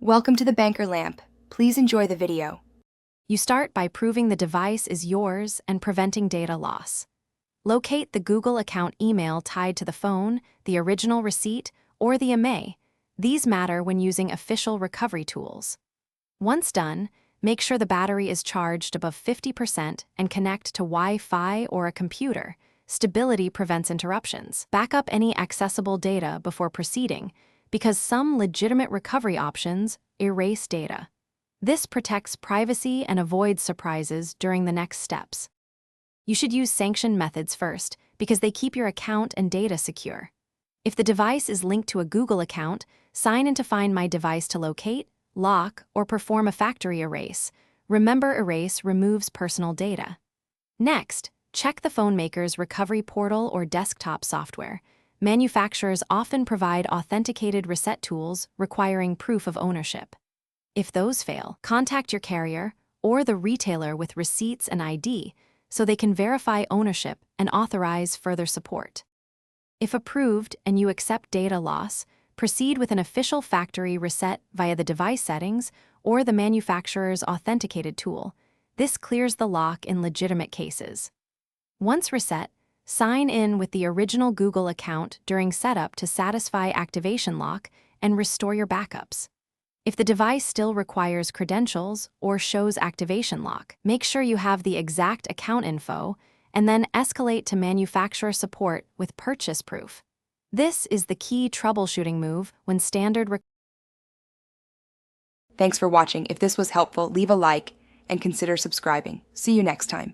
Welcome to the Banker Lamp. Please enjoy the video. You start by proving the device is yours and preventing data loss. Locate the Google account email tied to the phone, the original receipt, or the IMEI. These matter when using official recovery tools. Once done, make sure the battery is charged above 50% and connect to Wi-Fi or a computer. Stability prevents interruptions. Back up any accessible data before proceeding, because some legitimate recovery options erase data. This protects privacy and avoids surprises during the next steps. You should use sanctioned methods first, because they keep your account and data secure. If the device is linked to a Google account, sign in to Find My Device to locate, lock, or perform a factory erase. Remember, erase removes personal data. Next, check the phone maker's recovery portal or desktop software. Manufacturers often provide authenticated reset tools requiring proof of ownership. If those fail, contact your carrier or the retailer with receipts and ID so they can verify ownership and authorize further support. If approved and you accept data loss, proceed with an official factory reset via the device settings or the manufacturer's authenticated tool. This clears the lock in legitimate cases. Once reset, sign in with the original Google account during setup to satisfy activation lock and restore your backups. If the device still requires credentials or shows activation lock, make sure you have the exact account info and then escalate to manufacturer support with purchase proof. This is the key troubleshooting move when standard. Thanks for watching. If this was helpful, leave a like and consider subscribing. See you next time.